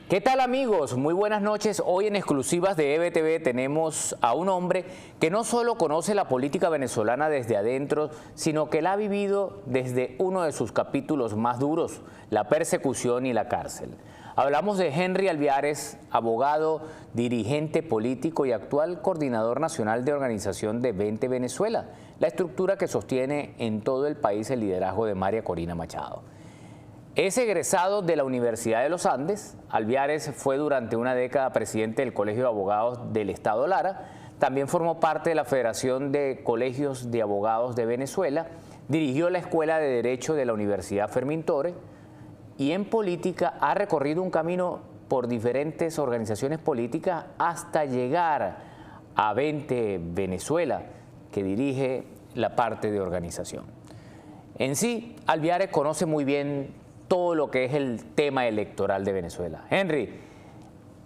¿Qué tal, amigos? Muy buenas noches. Hoy en exclusivas de EBTV tenemos a un hombre que no solo conoce la política venezolana desde adentro, sino que la ha vivido desde uno de sus capítulos más duros, la persecución y la cárcel. Hablamos de Henry Alviares, abogado, dirigente político y actual coordinador nacional de organización de Vente Venezuela, la estructura que sostiene en todo el país el liderazgo de María Corina Machado. Es egresado de la Universidad de los Andes. Alviares fue durante una década presidente del Colegio de Abogados del Estado Lara. También formó parte de la Federación de Colegios de Abogados de Venezuela. Dirigió la Escuela de Derecho de la Universidad Fermín Torres. Y en política ha recorrido un camino por diferentes organizaciones políticas hasta llegar a Vente Venezuela, que dirige la parte de organización. En sí, Alviares conoce muy bien todo lo que es el tema electoral de Venezuela. Henry,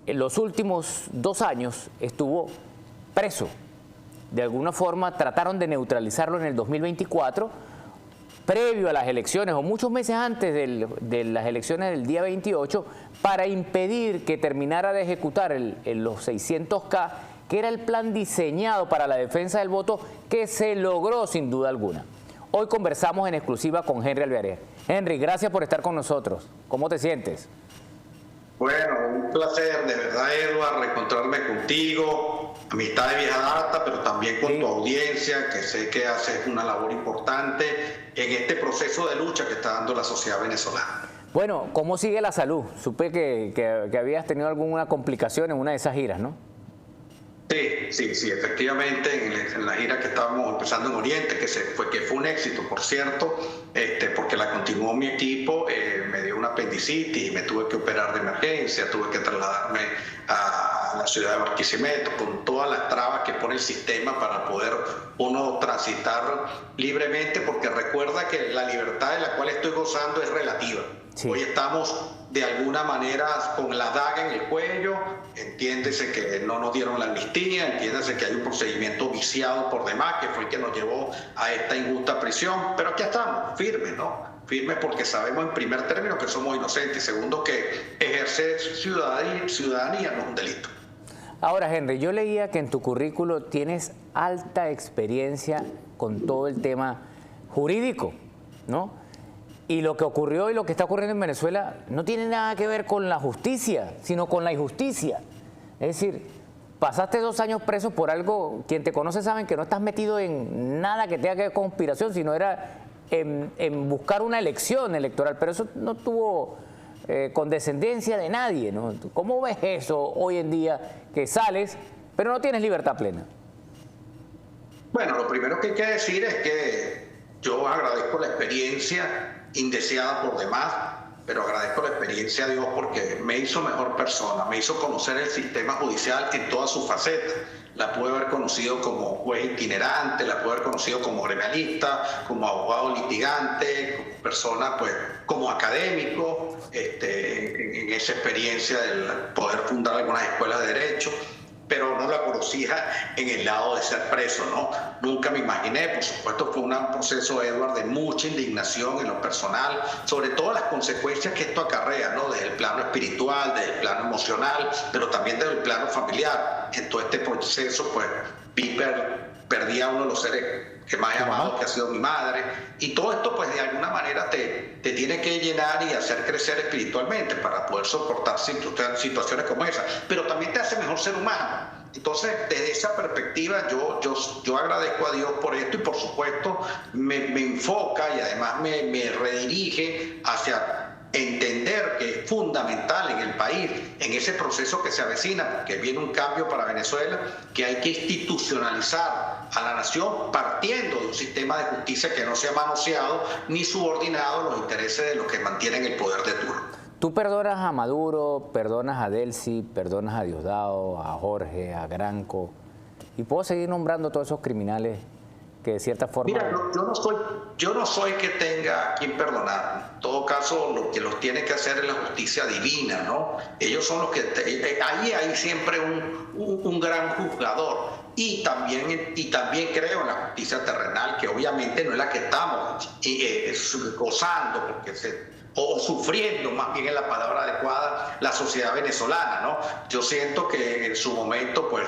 en los últimos 2 años estuvo preso. De alguna forma trataron de neutralizarlo en el 2024, previo a las elecciones o muchos meses antes de las elecciones del día 28, para impedir que terminara de ejecutar los 600.000, que era el plan diseñado para la defensa del voto, que se logró sin duda alguna. Hoy conversamos en exclusiva con Henry Alviares. Henry, gracias por estar con nosotros. ¿Cómo te sientes? Bueno, un placer, de verdad, Eduardo, reencontrarme contigo, amistad de vieja data, pero también con tu audiencia, que sé que haces una labor importante en este proceso de lucha que está dando la sociedad venezolana. Bueno, ¿cómo sigue la salud? Supe que habías tenido alguna complicación en una de esas giras, ¿no? Sí, efectivamente, en la gira que estábamos empezando en Oriente, que fue un éxito, por cierto, porque la continuó mi equipo, me dio una apendicitis y me tuve que operar de emergencia, tuve que trasladarme a la ciudad de Barquisimeto, con todas las trabas que pone el sistema para poder uno transitar libremente, porque recuerda que la libertad de la cual estoy gozando es relativa. Sí. Hoy estamos de alguna manera con la daga en el cuello, entiéndese que no nos dieron la amnistía, entiéndese que hay un procedimiento viciado por demás, que fue el que nos llevó a esta injusta prisión, pero aquí estamos, firmes, ¿no? Firmes porque sabemos en primer término que somos inocentes y segundo que ejercer ciudadanía no es un delito. Ahora, Henry, yo leía que en tu currículo tienes alta experiencia con todo el tema jurídico, ¿no? Y lo que ocurrió y lo que está ocurriendo en Venezuela no tiene nada que ver con la justicia, sino con la injusticia. Es decir, pasaste 2 años preso por algo, quien te conoce saben que no estás metido en nada que tenga que ver con conspiración, sino era en buscar una elección electoral, pero eso no tuvo condescendencia de nadie, ¿no? ¿Cómo ves eso hoy en día que sales, pero no tienes libertad plena? Bueno, lo primero que hay que decir es que yo agradezco la experiencia indeseada por demás, pero agradezco la experiencia a Dios porque me hizo mejor persona, me hizo conocer el sistema judicial en todas sus facetas. La pude haber conocido como juez itinerante, la pude haber conocido como gremialista, como abogado litigante, como persona, pues, como académico, en esa experiencia del poder fundar algunas escuelas de derecho, pero no la conocía en el lado de ser preso, ¿no? Nunca me imaginé, por supuesto, fue un proceso, Eduardo, de mucha indignación en lo personal, sobre todo las consecuencias que esto acarrea, ¿no? Desde el plano espiritual, desde el plano emocional, pero también desde el plano familiar. En todo este proceso, pues, perdí a uno de los seres que más he amado, que ha sido mi madre, y todo esto pues de alguna manera te tiene que llenar y hacer crecer espiritualmente para poder soportar situaciones como esas, pero también te hace mejor ser humano. Entonces, desde esa perspectiva, yo agradezco a Dios por esto y por supuesto me enfoca y además me redirige hacia entender que es fundamental en el país, en ese proceso que se avecina, porque viene un cambio para Venezuela, que hay que institucionalizar a la nación partiendo de un sistema de justicia que no sea manoseado ni subordinado a los intereses de los que mantienen el poder de turno. Tú perdonas a Maduro, perdonas a Delcy, perdonas a Diosdado, a Jorge, a Granco, y puedo seguir nombrando todos esos criminales que de cierta forma... Mira, yo no soy que tenga a quien perdonar. En todo caso, lo que los tiene que hacer es la justicia divina, ¿no? Ellos son los que... Ahí hay siempre un gran juzgador. Y también creo en la justicia terrenal, que obviamente no es la que estamos gozando, porque o sufriendo, más bien es la palabra adecuada, la sociedad venezolana, ¿no? Yo siento que en su momento, pues,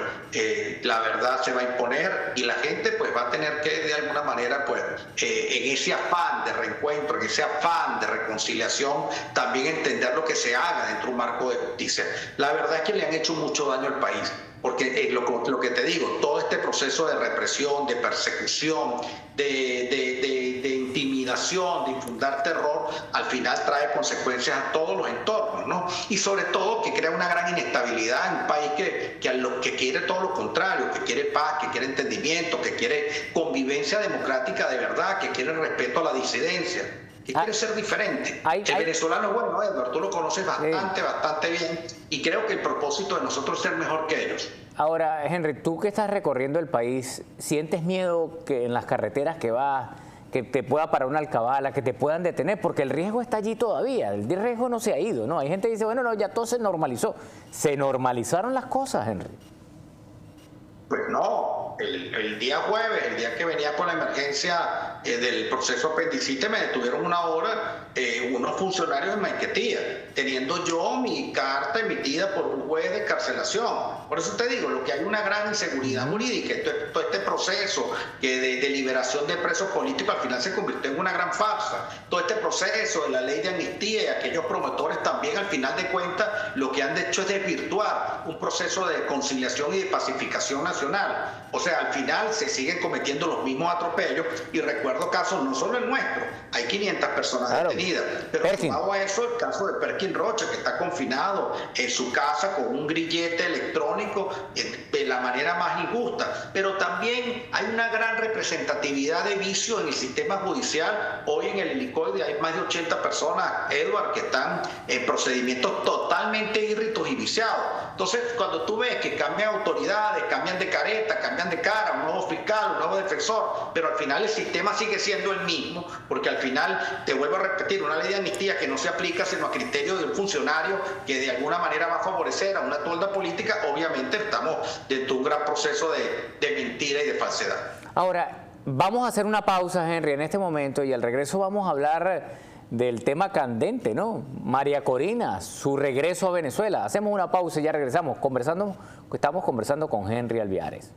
la verdad se va a imponer y la gente, pues, va a tener que, de alguna manera, pues, en ese afán de reencuentro, en ese afán de reconciliación, también entender lo que se haga dentro de un marco de justicia. La verdad es que le han hecho mucho daño al país. Porque lo que te digo, todo este proceso de represión, de persecución, de intimidación, de infundar terror, al final trae consecuencias a todos los entornos, ¿no? Y sobre todo que crea una gran inestabilidad en un país que quiere todo lo contrario, que quiere paz, que quiere entendimiento, que quiere convivencia democrática de verdad, que quiere respeto a la disidencia, que quiere ser diferente. El venezolano, bueno, Edward, tú lo conoces bastante bien, y creo que el propósito de nosotros es ser mejor que ellos. Ahora, Henry, tú que estás recorriendo el país, ¿sientes miedo que en las carreteras que vas, que te pueda parar una alcabala, que te puedan detener? Porque el riesgo está allí todavía, el riesgo no se ha ido, ¿no? Hay gente que dice, bueno, no, ya todo se normalizó. ¿Se normalizaron las cosas, Henry? Pues no, el día jueves, el día que venía con la emergencia del proceso apendicitis, me detuvieron una hora unos funcionarios en Maiquetía, teniendo yo mi carta emitida por un juez de excarcelación. Por eso te digo, lo que hay una gran inseguridad jurídica, todo este proceso de liberación de presos políticos al final se convirtió en una gran farsa. Todo este proceso de la ley de amnistía y aquellos promotores también al final de cuentas lo que han hecho es desvirtuar un proceso de conciliación y de pacificación nacional. O sea, al final se siguen cometiendo los mismos atropellos y recuerdo casos, no solo el nuestro, hay 500 personas detenidas, pero sumado a eso el caso de Perkin Rocha, que está confinado en su casa con un grillete electrónico de la manera más injusta. Pero también hay una gran representatividad de vicios en el sistema judicial. Hoy en el helicoide hay más de 80 personas, Edward, que están en procedimientos totalmente irritos y viciados. Entonces, cuando tú ves que cambian autoridades, cambian de careta, cambian de cara, un nuevo fiscal, un nuevo defensor, pero al final el sistema sigue siendo el mismo, porque al final, te vuelvo a repetir, una ley de amnistía que no se aplica sino a criterio de un funcionario que de alguna manera va a favorecer a una tolda política, obviamente estamos dentro de un gran proceso de mentira y de falsedad. Ahora, vamos a hacer una pausa, Henry, en este momento, y al regreso vamos a hablar del tema candente, ¿no? María Corina, su regreso a Venezuela. Hacemos una pausa y ya regresamos. Estamos conversando con Henry Alviares.